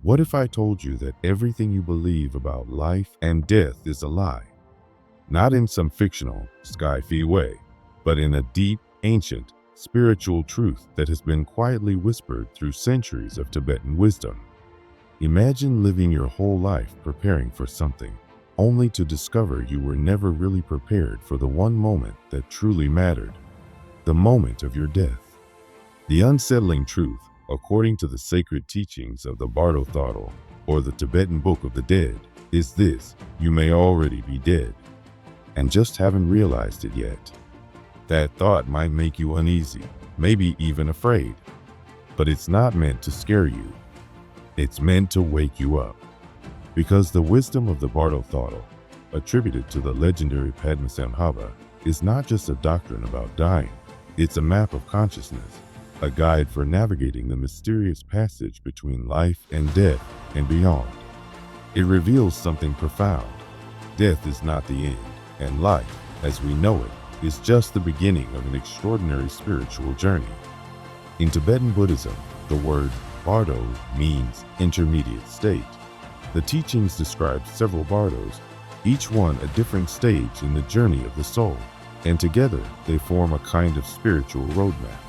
What if I told you that everything you believe about life and death is a lie? Not in some fictional, sci-fi way, but in a deep, ancient, spiritual truth that has been quietly whispered through centuries of Tibetan wisdom. Imagine living your whole life preparing for something, only to discover you were never really prepared for the one moment that truly mattered, the moment of your death. The unsettling truth, according to the sacred teachings of the Bardo Thodol, or the Tibetan Book of the Dead, is this: you may already be dead, and just haven't realized it yet. That thought might make you uneasy, maybe even afraid, but it's not meant to scare you. It's meant to wake you up. Because the wisdom of the Bardo Thodol, attributed to the legendary Padmasambhava, is not just a doctrine about dying. It's a map of consciousness, a guide for navigating the mysterious passage between life and death and beyond. It reveals something profound. Death is not the end, and life, as we know it, is just the beginning of an extraordinary spiritual journey. In Tibetan Buddhism, the word bardo means intermediate state. The teachings describe several bardos, each one a different stage in the journey of the soul, and together they form a kind of spiritual roadmap.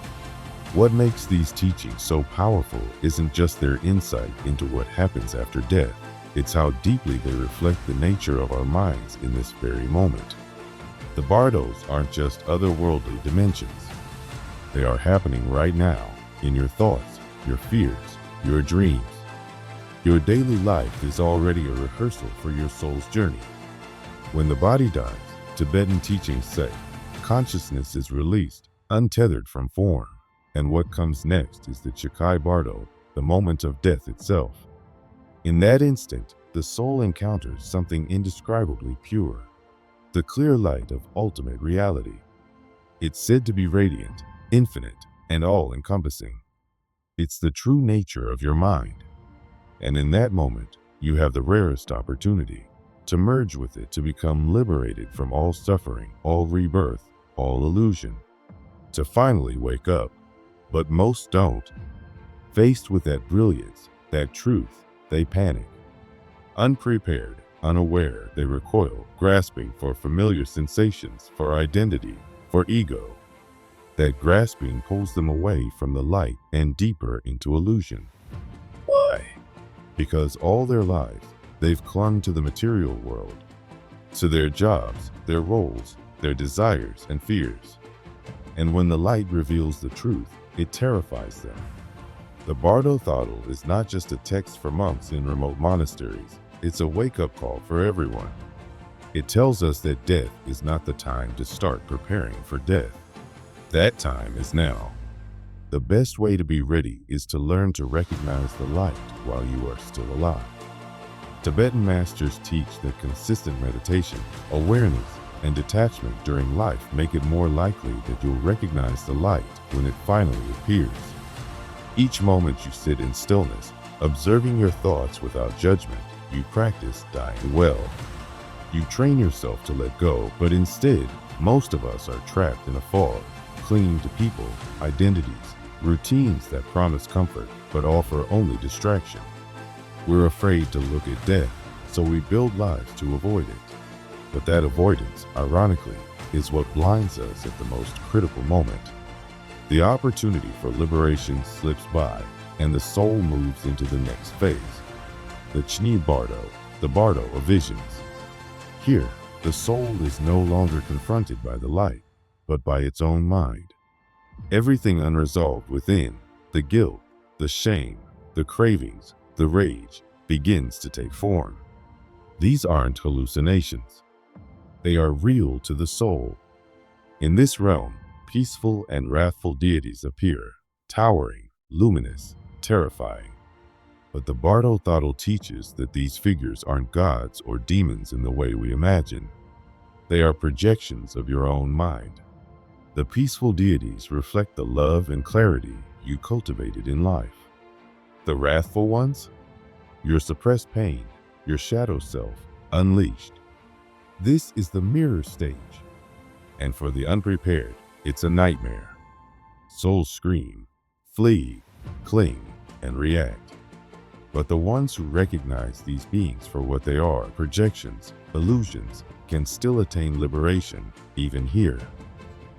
What makes these teachings so powerful isn't just their insight into what happens after death, it's how deeply they reflect the nature of our minds in this very moment. The bardos aren't just otherworldly dimensions. They are happening right now, in your thoughts, your fears, your dreams. Your daily life is already a rehearsal for your soul's journey. When the body dies, Tibetan teachings say, consciousness is released, untethered from form, and what comes next is the Chikai Bardo, the moment of death itself. In that instant, the soul encounters something indescribably pure, the clear light of ultimate reality. It's said to be radiant, infinite, and all-encompassing. It's the true nature of your mind. And in that moment, you have the rarest opportunity to merge with it, to become liberated from all suffering, all rebirth, all illusion, to finally wake up. But most don't. Faced with that brilliance, that truth, they panic. Unprepared, unaware, they recoil, grasping for familiar sensations, for identity, for ego. That grasping pulls them away from the light and deeper into illusion. Why? Because all their lives, they've clung to the material world, to their jobs, their roles, their desires and fears. And when the light reveals the truth, it terrifies them. The Bardo Thodol is not just a text for monks in remote monasteries. It's a wake-up call for everyone. It tells us that death is not the time to start preparing for death. That time is now. The best way to be ready is to learn to recognize the light while you are still alive. Tibetan masters teach that consistent meditation, awareness, and detachment during life make it more likely that you'll recognize the light when it finally appears. Each moment you sit in stillness, observing your thoughts without judgment, you practice dying well. You train yourself to let go, but instead, most of us are trapped in a fog, clinging to people, identities, routines that promise comfort but offer only distraction. We're afraid to look at death, so we build lives to avoid it. But that avoidance, ironically, is what blinds us at the most critical moment. The opportunity for liberation slips by, and the soul moves into the next phase, the Chni Bardo, the Bardo of visions. Here, the soul is no longer confronted by the light, but by its own mind. Everything unresolved within, the guilt, the shame, the cravings, the rage, begins to take form. These aren't hallucinations. They are real to the soul. In this realm, peaceful and wrathful deities appear, towering, luminous, terrifying. But the Bardo Thodol teaches that these figures aren't gods or demons in the way we imagine. They are projections of your own mind. The peaceful deities reflect the love and clarity you cultivated in life. The wrathful ones? Your suppressed pain, your shadow self, unleashed. This is the mirror stage. And for the unprepared, it's a nightmare. Souls scream, flee, cling, and react. But the ones who recognize these beings for what they are, projections, illusions, can still attain liberation, even here.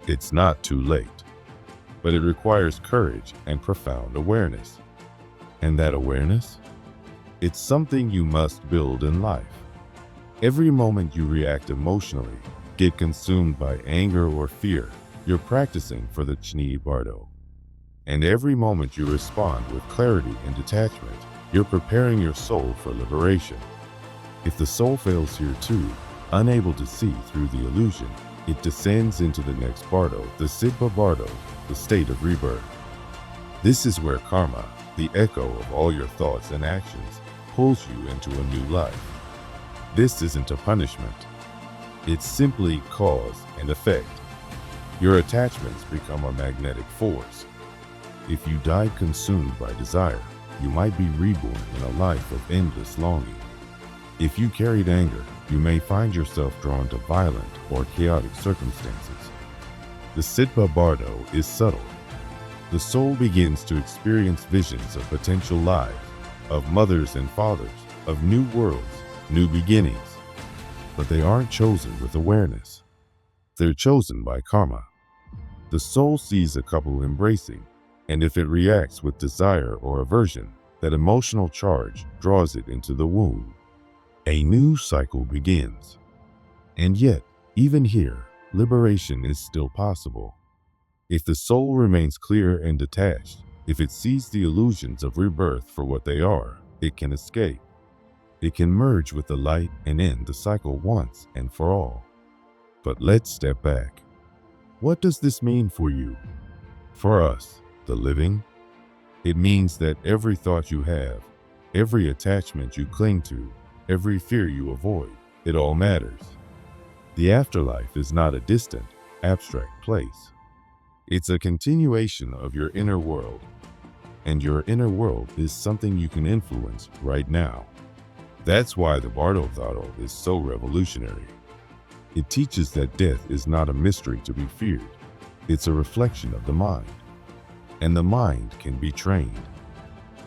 It's not too late, but it requires courage and profound awareness. And that awareness? It's something you must build in life. Every moment you react emotionally, get consumed by anger or fear, you're practicing for the Chni Bardo. And every moment you respond with clarity and detachment, you're preparing your soul for liberation. If the soul fails here too, unable to see through the illusion, it descends into the next Bardo, the Siddha Bardo, the state of rebirth. This is where karma, the echo of all your thoughts and actions, pulls you into a new life. This isn't a punishment. It's simply cause and effect. Your attachments become a magnetic force. If you died consumed by desire, you might be reborn in a life of endless longing. If you carried anger, you may find yourself drawn to violent or chaotic circumstances. The Siddha Bardo is subtle. The soul begins to experience visions of potential lives, of mothers and fathers, of new worlds, new beginnings. But they aren't chosen with awareness. They're chosen by karma. The soul sees a couple embracing, and if it reacts with desire or aversion, that emotional charge draws it into the womb. A new cycle begins. And yet, even here, liberation is still possible. If the soul remains clear and detached, if it sees the illusions of rebirth for what they are, it can escape. It can merge with the light and end the cycle once and for all. But let's step back. What does this mean for you? For us, the living? It means that every thought you have, every attachment you cling to, every fear you avoid, it all matters. The afterlife is not a distant, abstract place. It's a continuation of your inner world. And your inner world is something you can influence right now. That's why the Bardo Thado is so revolutionary. It teaches that death is not a mystery to be feared. It's a reflection of the mind. And the mind can be trained.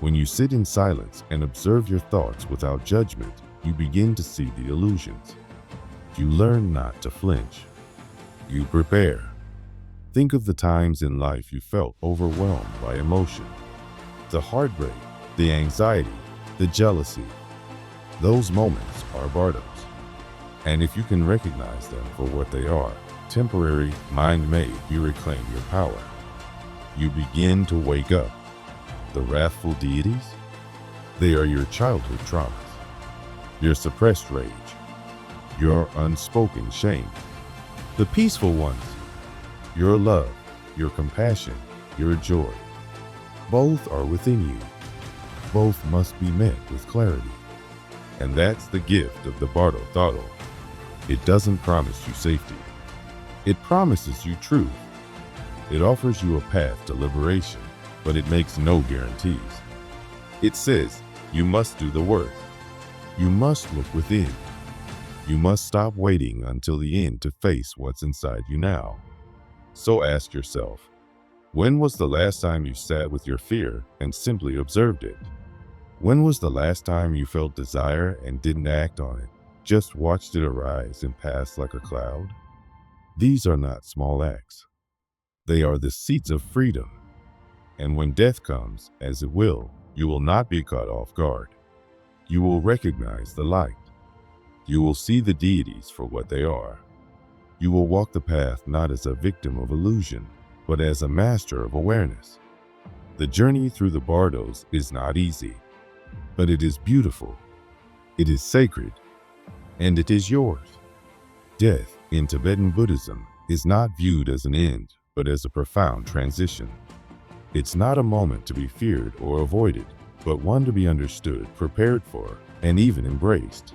When you sit in silence and observe your thoughts without judgment, you begin to see the illusions. You learn not to flinch. You prepare. Think of the times in life you felt overwhelmed by emotion. The heartbreak, the anxiety, the jealousy. Those moments are Bardos. And if you can recognize them for what they are, temporary, mind-made, you reclaim your power. You begin to wake up. The wrathful deities? They are your childhood traumas, your suppressed rage, your unspoken shame. The peaceful ones, your love, your compassion, your joy. Both are within you. Both must be met with clarity. And that's the gift of the Bardo Thado. It doesn't promise you safety. It promises you truth. It offers you a path to liberation, but it makes no guarantees. It says you must do the work. You must look within. You must stop waiting until the end to face what's inside you now. So ask yourself, when was the last time you sat with your fear and simply observed it? When was the last time you felt desire and didn't act on it, just watched it arise and pass like a cloud? These are not small acts. They are the seeds of freedom. And when death comes, as it will, you will not be caught off guard. You will recognize the light. You will see the deities for what they are. You will walk the path not as a victim of illusion, but as a master of awareness. The journey through the Bardos is not easy, but it is beautiful. It is sacred, and it is yours. Death in Tibetan Buddhism is not viewed as an end, but as a profound transition. It's not a moment to be feared or avoided, but one to be understood, prepared for, and even embraced.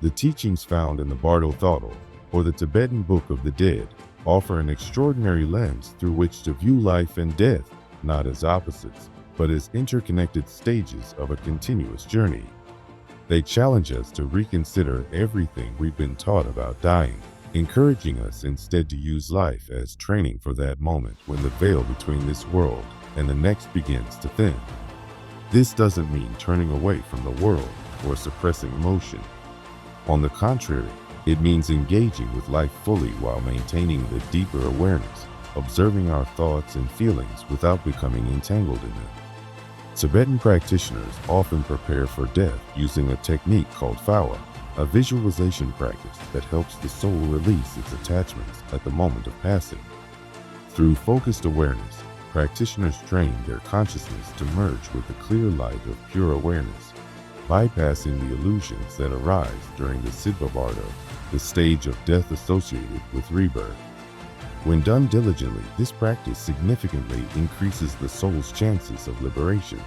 The teachings found in the Bardo Thado, or the Tibetan Book of the Dead, offer an extraordinary lens through which to view life and death, not as opposites, but as interconnected stages of a continuous journey. They challenge us to reconsider everything we've been taught about dying, encouraging us instead to use life as training for that moment when the veil between this world and the next begins to thin. This doesn't mean turning away from the world or suppressing emotion. On the contrary, it means engaging with life fully while maintaining the deeper awareness, observing our thoughts and feelings without becoming entangled in them. Tibetan practitioners often prepare for death using a technique called phawa, a visualization practice that helps the soul release its attachments at the moment of passing. Through focused awareness, practitioners train their consciousness to merge with the clear light of pure awareness, bypassing the illusions that arise during the Siddha Bardo, the stage of death associated with rebirth. When done diligently, this practice significantly increases the soul's chances of liberation.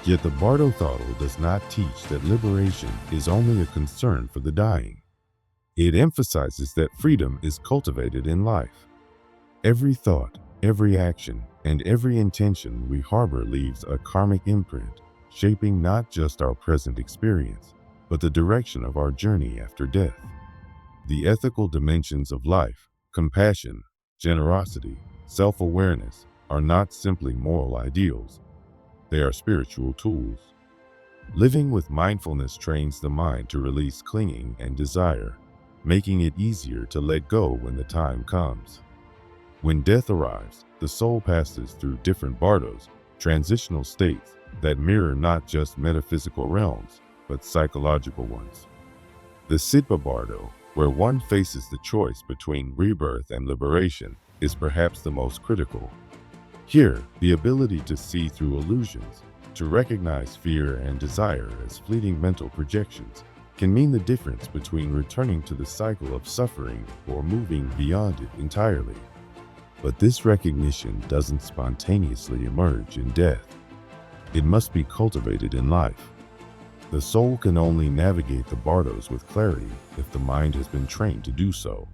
Yet the Bardo Thodol does not teach that liberation is only a concern for the dying. It emphasizes that freedom is cultivated in life. Every thought, every action, and every intention we harbor leaves a karmic imprint, shaping not just our present experience, but the direction of our journey after death. The ethical dimensions of life, compassion, generosity, self-awareness, are not simply moral ideals. They are spiritual tools. Living with mindfulness trains the mind to release clinging and desire, making it easier to let go when the time comes. When death arrives, the soul passes through different bardos, transitional states that mirror not just metaphysical realms, but psychological ones. The Siddha Bardo, where one faces the choice between rebirth and liberation, is perhaps the most critical. Here, the ability to see through illusions, to recognize fear and desire as fleeting mental projections, can mean the difference between returning to the cycle of suffering or moving beyond it entirely. But this recognition doesn't spontaneously emerge in death. It must be cultivated in life. The soul can only navigate the bardos with clarity if the mind has been trained to do so.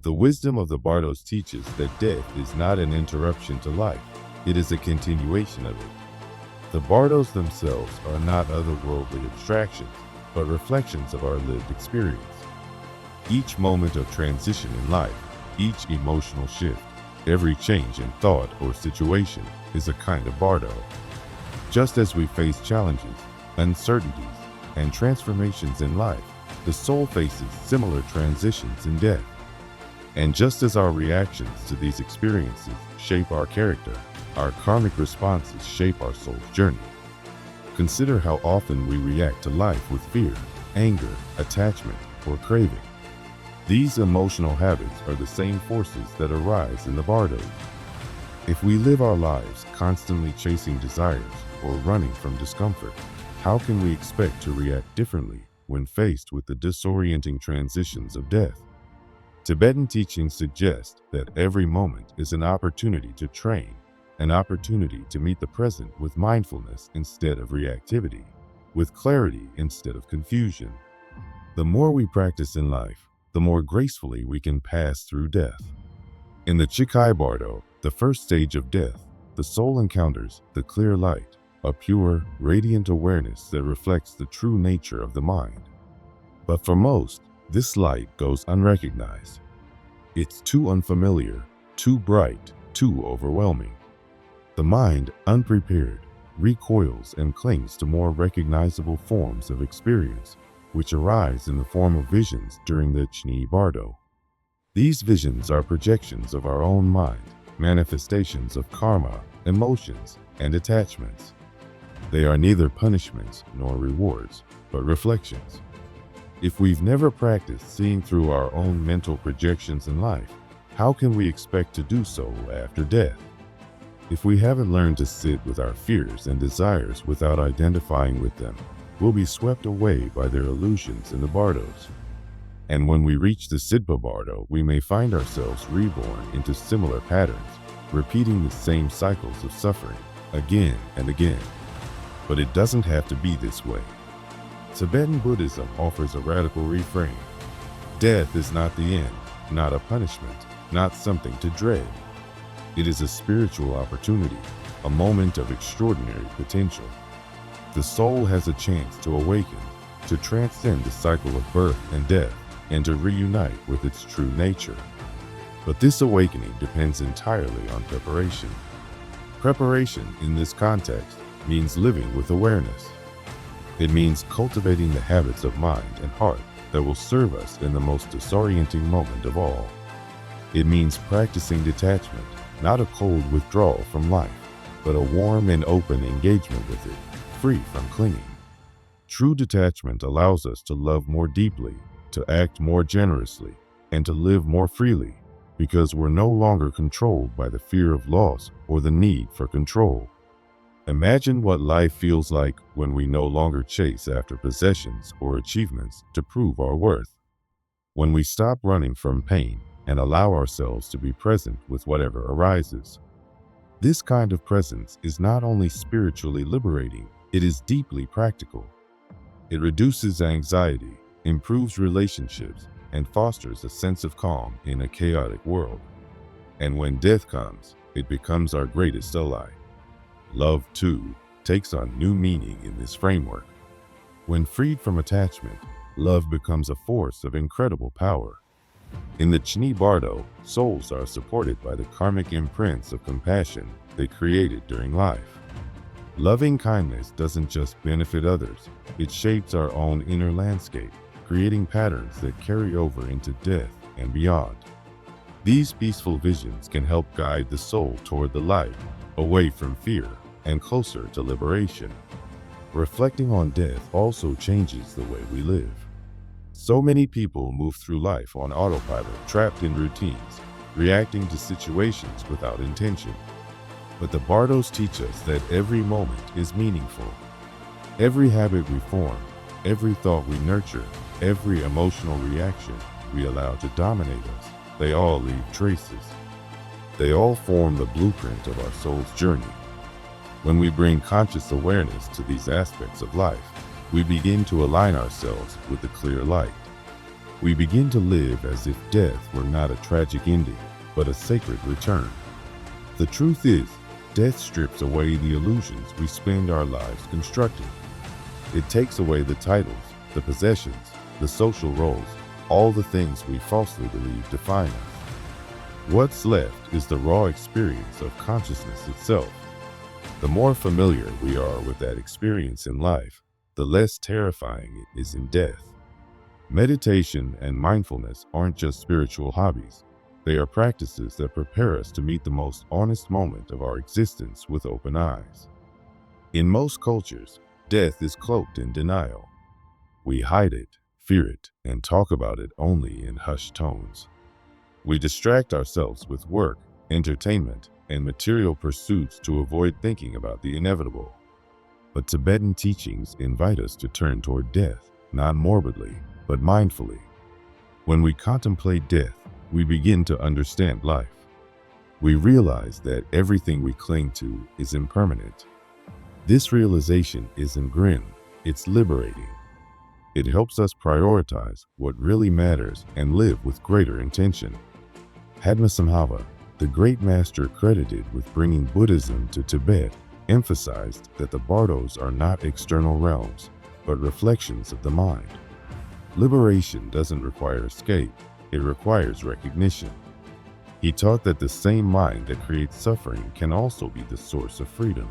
The wisdom of the bardos teaches that death is not an interruption to life, it is a continuation of it. The bardos themselves are not otherworldly abstractions, but reflections of our lived experience. Each moment of transition in life, each emotional shift, every change in thought or situation is a kind of bardo. Just as we face challenges, uncertainties, and transformations in life, the soul faces similar transitions in death. And just as our reactions to these experiences shape our character, our karmic responses shape our soul's journey. Consider how often we react to life with fear, anger, attachment, or craving. These emotional habits are the same forces that arise in the bardos. If we live our lives constantly chasing desires or running from discomfort, how can we expect to react differently when faced with the disorienting transitions of death? Tibetan teachings suggest that every moment is an opportunity to train, an opportunity to meet the present with mindfulness instead of reactivity, with clarity instead of confusion. The more we practice in life, the more gracefully we can pass through death. In the Chikai Bardo, the first stage of death, the soul encounters the clear light, a pure, radiant awareness that reflects the true nature of the mind. But for most, this light goes unrecognized. It's too unfamiliar, too bright, too overwhelming. The mind, unprepared, recoils and clings to more recognizable forms of experience, which arise in the form of visions during the Chni Bardo. These visions are projections of our own mind, manifestations of karma, emotions, and attachments. They are neither punishments nor rewards, but reflections. If we've never practiced seeing through our own mental projections in life, how can we expect to do so after death? If we haven't learned to sit with our fears and desires without identifying with them, we'll be swept away by their illusions in the bardos. And when we reach the Siddha Bardo, we may find ourselves reborn into similar patterns, repeating the same cycles of suffering again and again. But it doesn't have to be this way. Tibetan Buddhism offers a radical reframe. Death is not the end, not a punishment, not something to dread. It is a spiritual opportunity, a moment of extraordinary potential. The soul has a chance to awaken, to transcend the cycle of birth and death, and to reunite with its true nature. But this awakening depends entirely on preparation. Preparation, in this context, means living with awareness. It means cultivating the habits of mind and heart that will serve us in the most disorienting moment of all. It means practicing detachment, not a cold withdrawal from life, but a warm and open engagement with it, free from clinging. True detachment allows us to love more deeply, to act more generously, and to live more freely, because we're no longer controlled by the fear of loss or the need for control. Imagine what life feels like when we no longer chase after possessions or achievements to prove our worth. When we stop running from pain and allow ourselves to be present with whatever arises. This kind of presence is not only spiritually liberating, it is deeply practical. It reduces anxiety, improves relationships, and fosters a sense of calm in a chaotic world. And when death comes, it becomes our greatest ally. Love, too, takes on new meaning in this framework. When freed from attachment, love becomes a force of incredible power. In the Chni Bardo, souls are supported by the karmic imprints of compassion they created during life. Loving kindness doesn't just benefit others, it shapes our own inner landscape, creating patterns that carry over into death and beyond. These peaceful visions can help guide the soul toward the light, away from fear, and closer to liberation. Reflecting on death also changes the way we live. So many people move through life on autopilot, trapped in routines, reacting to situations without intention. But the Bardos teach us that every moment is meaningful. Every habit we form, every thought we nurture, every emotional reaction we allow to dominate us, they all leave traces. They all form the blueprint of our soul's journey. When we bring conscious awareness to these aspects of life, we begin to align ourselves with the clear light. We begin to live as if death were not a tragic ending, but a sacred return. The truth is, death strips away the illusions we spend our lives constructing. It takes away the titles, the possessions, the social roles, all the things we falsely believe define us. What's left is the raw experience of consciousness itself. The more familiar we are with that experience in life, the less terrifying it is in death. Meditation and mindfulness aren't just spiritual hobbies. They are practices that prepare us to meet the most honest moment of our existence with open eyes. In most cultures, death is cloaked in denial. We hide it, fear it, and talk about it only in hushed tones. We distract ourselves with work, entertainment, and material pursuits to avoid thinking about the inevitable. But Tibetan teachings invite us to turn toward death, not morbidly, but mindfully. When we contemplate death, we begin to understand life. We realize that everything we cling to is impermanent. This realization isn't grim, it's liberating. It helps us prioritize what really matters and live with greater intention. Padmasambhava, the great master credited with bringing Buddhism to Tibet, emphasized that the Bardos are not external realms, but reflections of the mind. Liberation doesn't require escape, it requires recognition. He taught that the same mind that creates suffering can also be the source of freedom.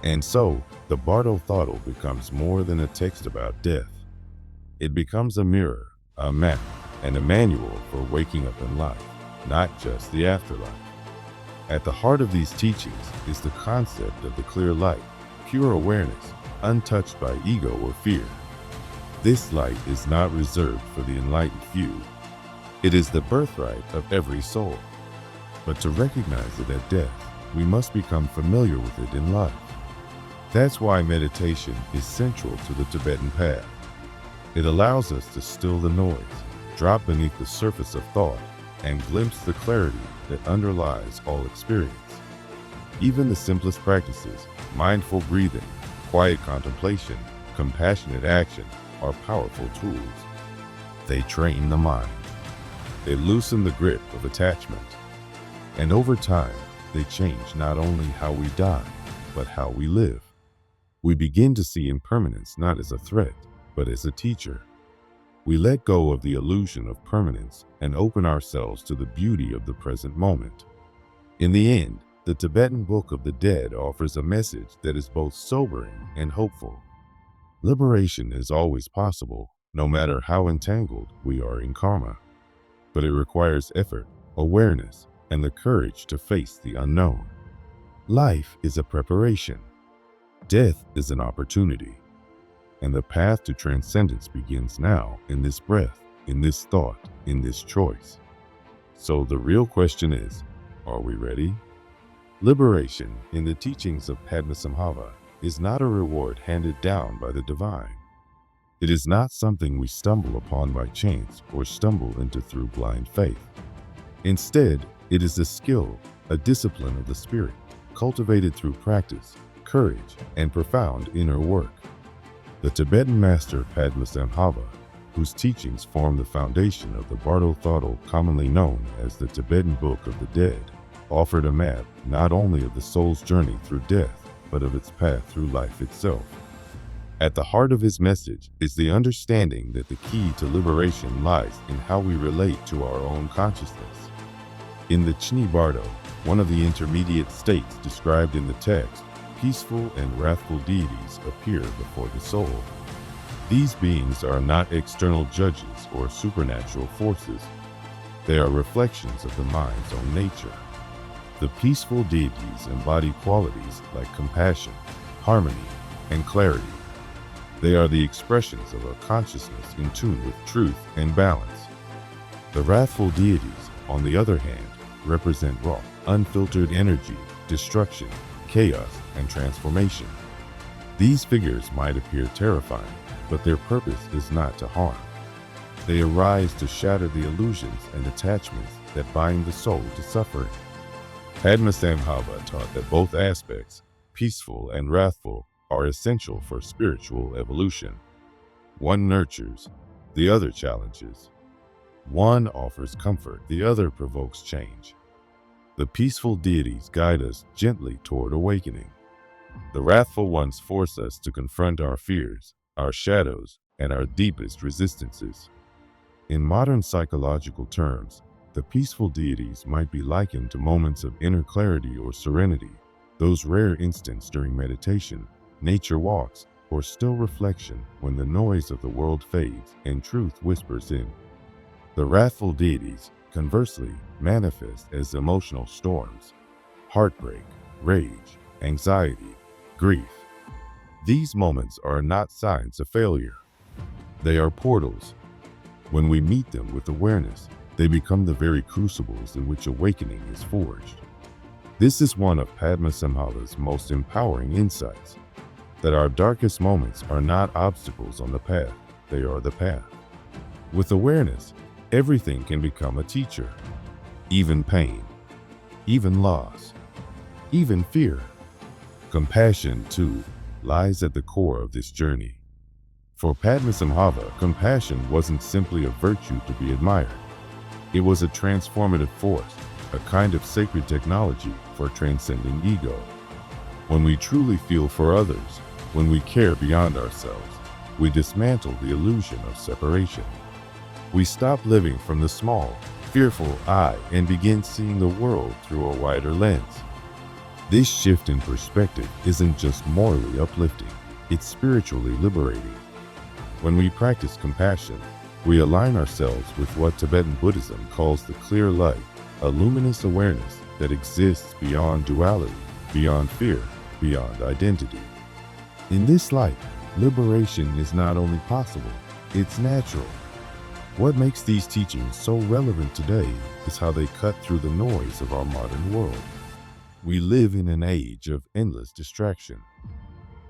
And so, the Bardo Thodol becomes more than a text about death. It becomes a mirror, a map, and a manual for waking up in life, not just the afterlife. At the heart of these teachings is the concept of the clear light, pure awareness, untouched by ego or fear. This light is not reserved for the enlightened few. It is the birthright of every soul. But to recognize it at death, we must become familiar with it in life. That's why meditation is central to the Tibetan path. It allows us to still the noise, drop beneath the surface of thought, and glimpse the clarity that underlies all experience. Even the simplest practices, mindful breathing, quiet contemplation, compassionate action, are powerful tools. They train the mind. They loosen the grip of attachment. And over time, they change not only how we die, but how we live. We begin to see impermanence not as a threat, but as a teacher. We let go of the illusion of permanence and open ourselves to the beauty of the present moment. In the end, The Tibetan Book of the Dead offers a message that is both sobering and hopeful. Liberation is always possible, no matter how entangled we are in karma. But it requires effort, awareness, and the courage to face the unknown. Life is a preparation. Death is an opportunity. And the path to transcendence begins now in this breath, in this thought, in this choice. So the real question is, are we ready? Liberation, in the teachings of Padmasambhava, is not a reward handed down by the divine. It is not something we stumble upon by chance or stumble into through blind faith. Instead, it is a skill, a discipline of the spirit, cultivated through practice, courage, and profound inner work. The Tibetan master Padmasambhava, whose teachings form the foundation of the Bardo Thodol, commonly known as the Tibetan Book of the Dead, offered a map not only of the soul's journey through death, but of its path through life itself. At the heart of his message is the understanding that the key to liberation lies in how we relate to our own consciousness. In the Chni Bardo, one of the intermediate states described in the text, peaceful and wrathful deities appear before the soul. These beings are not external judges or supernatural forces. They are reflections of the mind's own nature. The peaceful deities embody qualities like compassion, harmony, and clarity. They are the expressions of a consciousness in tune with truth and balance. The wrathful deities, on the other hand, represent raw, unfiltered energy, destruction, chaos, and transformation. These figures might appear terrifying, but their purpose is not to harm. They arise to shatter the illusions and attachments that bind the soul to suffering. Padmasambhava taught that both aspects, peaceful and wrathful, are essential for spiritual evolution. One nurtures, the other challenges. One offers comfort, the other provokes change. The peaceful deities guide us gently toward awakening. The wrathful ones force us to confront our fears, our shadows, and our deepest resistances. In modern psychological terms, the peaceful deities might be likened to moments of inner clarity or serenity, those rare instants during meditation, nature walks, or still reflection when the noise of the world fades and truth whispers in. The wrathful deities, conversely, manifest as emotional storms, heartbreak, rage, anxiety, grief. These moments are not signs of failure. They are portals. When we meet them with awareness, they become the very crucibles in which awakening is forged. This is one of Padmasambhava's most empowering insights, that our darkest moments are not obstacles on the path, they are the path. With awareness, everything can become a teacher, even pain, even loss, even fear. Compassion, too, lies at the core of this journey. For Padmasambhava, compassion wasn't simply a virtue to be admired. It was a transformative force, a kind of sacred technology for transcending ego. When we truly feel for others, when we care beyond ourselves, we dismantle the illusion of separation. We stop living from the small, fearful I and begin seeing the world through a wider lens. This shift in perspective isn't just morally uplifting, it's spiritually liberating. When we practice compassion, we align ourselves with what Tibetan Buddhism calls the clear light, a luminous awareness that exists beyond duality, beyond fear, beyond identity. In this light, liberation is not only possible, it's natural. What makes these teachings so relevant today is how they cut through the noise of our modern world. We live in an age of endless distraction.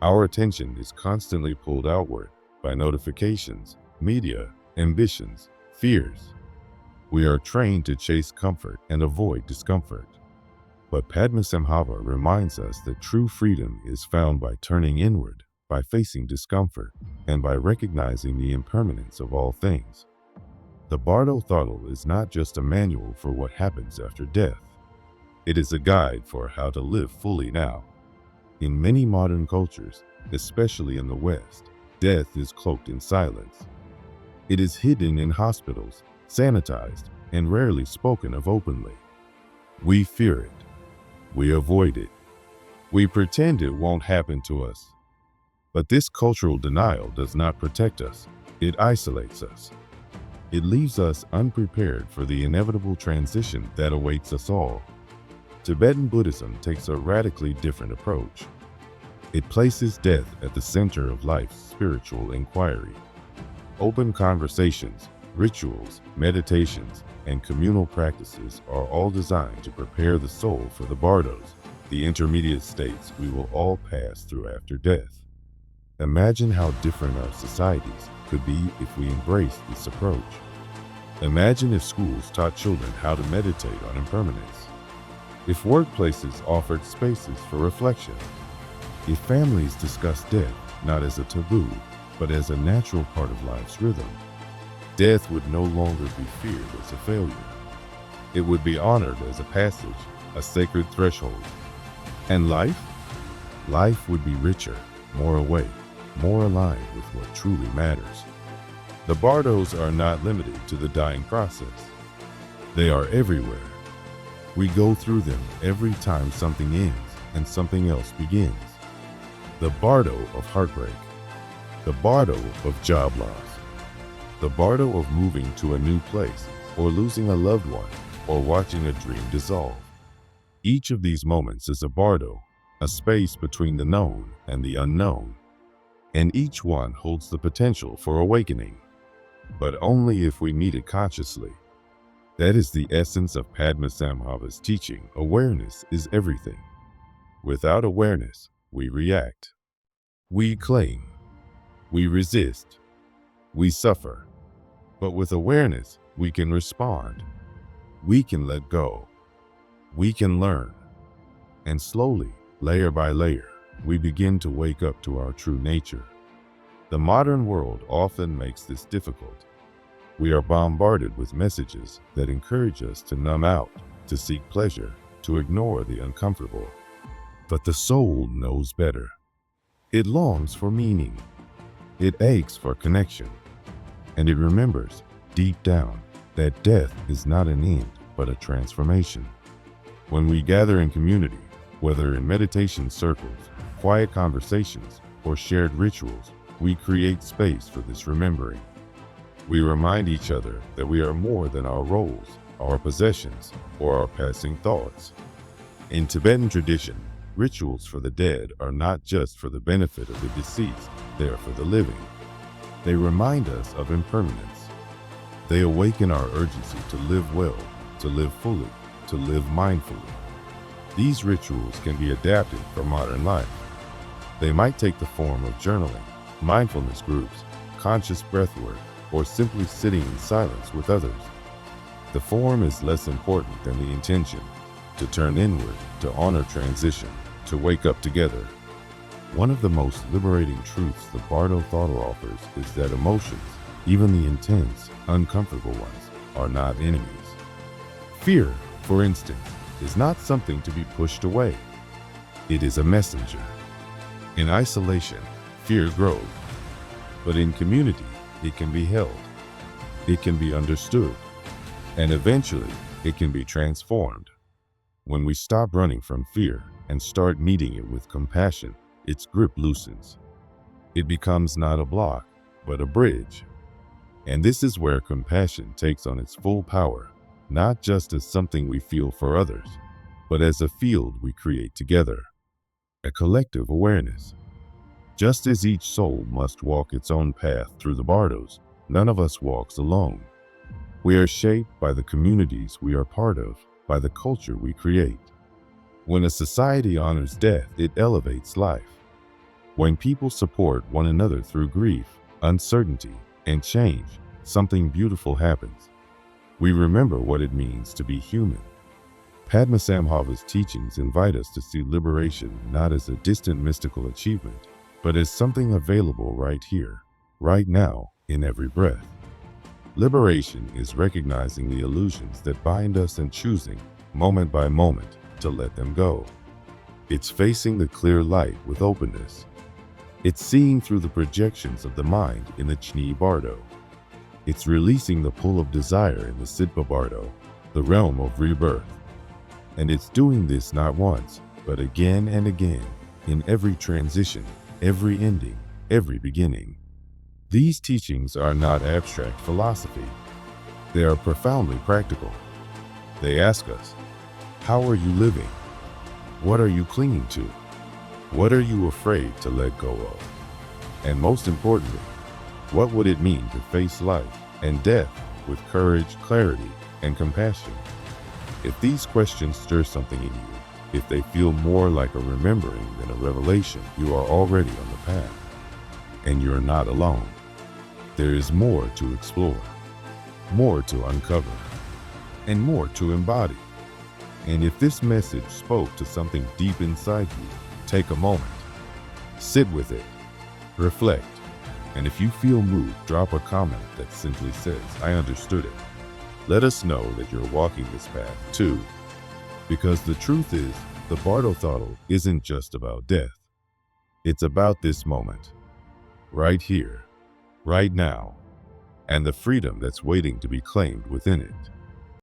Our attention is constantly pulled outward by notifications, media, ambitions, fears. We are trained to chase comfort and avoid discomfort. But Padmasambhava reminds us that true freedom is found by turning inward, by facing discomfort, and by recognizing the impermanence of all things. The Bardo Thodol is not just a manual for what happens after death. It is a guide for how to live fully now. In many modern cultures, especially in the West, death is cloaked in silence. It is hidden in hospitals, sanitized, and rarely spoken of openly. We fear it. We avoid it. We pretend it won't happen to us. But this cultural denial does not protect us. It isolates us. It leaves us unprepared for the inevitable transition that awaits us all. Tibetan Buddhism takes a radically different approach. It places death at the center of life's spiritual inquiry. Open conversations, rituals, meditations, and communal practices are all designed to prepare the soul for the bardos, the intermediate states we will all pass through after death. Imagine how different our societies could be if we embraced this approach. Imagine if schools taught children how to meditate on impermanence. If workplaces offered spaces for reflection. If families discussed death not as a taboo, but as a natural part of life's rhythm. Death would no longer be feared as a failure. It would be honored as a passage, a sacred threshold. And life? Life would be richer, more awake, more aligned with what truly matters. The bardos are not limited to the dying process. They are everywhere. We go through them every time something ends and something else begins. The bardo of heartbreak, the bardo of job loss, the bardo of moving to a new place or losing a loved one or watching a dream dissolve. Each of these moments is a bardo, a space between the known and the unknown, and each one holds the potential for awakening, but only if we meet it consciously. That is the essence of Padmasambhava's teaching. Awareness is everything. Without awareness, we react. We cling. We resist. We suffer. But with awareness, we can respond. We can let go. We can learn. And slowly, layer by layer, we begin to wake up to our true nature. The modern world often makes this difficult. We are bombarded with messages that encourage us to numb out, to seek pleasure, to ignore the uncomfortable. But the soul knows better. It longs for meaning. It aches for connection. And it remembers, deep down, that death is not an end, but a transformation. When we gather in community, whether in meditation circles, quiet conversations, or shared rituals, we create space for this remembering. We remind each other that we are more than our roles, our possessions, or our passing thoughts. In Tibetan tradition, rituals for the dead are not just for the benefit of the deceased, they are for the living. They remind us of impermanence. They awaken our urgency to live well, to live fully, to live mindfully. These rituals can be adapted for modern life. They might take the form of journaling, mindfulness groups, conscious breathwork, or simply sitting in silence with others. The form is less important than the intention, to turn inward, to honor transition, to wake up together. One of the most liberating truths the Bardo thought offers is that emotions, even the intense, uncomfortable ones, are not enemies. Fear, for instance, is not something to be pushed away. It is a messenger. In isolation, fear grows, but in community, it can be held. It can be understood, and eventually, it can be transformed. When we stop running from fear and start meeting it with compassion, its grip loosens. It becomes not a block, but a bridge. And this is where compassion takes on its full power, not just as something we feel for others, but as a field we create together, a collective awareness. Just as each soul must walk its own path through the bardos, none of us walks alone. We are shaped by the communities we are part of, by the culture we create. When a society honors death, it elevates life. When people support one another through grief, uncertainty, and change, something beautiful happens. We remember what it means to be human. Padmasambhava's teachings invite us to see liberation not as a distant mystical achievement, but as something available right here, right now, in every breath. Liberation is recognizing the illusions that bind us and choosing, moment by moment, to let them go. It's facing the clear light with openness. It's seeing through the projections of the mind in the Chni Bardo. It's releasing the pull of desire in the Siddha Bardo, the realm of rebirth. And it's doing this not once, but again and again, in every transition, every ending, every beginning. These teachings are not abstract philosophy. They are profoundly practical. They ask us, how are you living? What are you clinging to? What are you afraid to let go of? And most importantly, what would it mean to face life and death with courage, clarity, and compassion? If these questions stir something in you, if they feel more like a remembering than a revelation, you are already on the path. And you're not alone. There is more to explore, more to uncover, and more to embody. And if this message spoke to something deep inside you, take a moment, sit with it, reflect, and if you feel moved, drop a comment that simply says, I understood it. Let us know that you're walking this path too. Because the truth is, the Bardo Throttle isn't just about death. It's about this moment, right here, right now, and the freedom that's waiting to be claimed within it.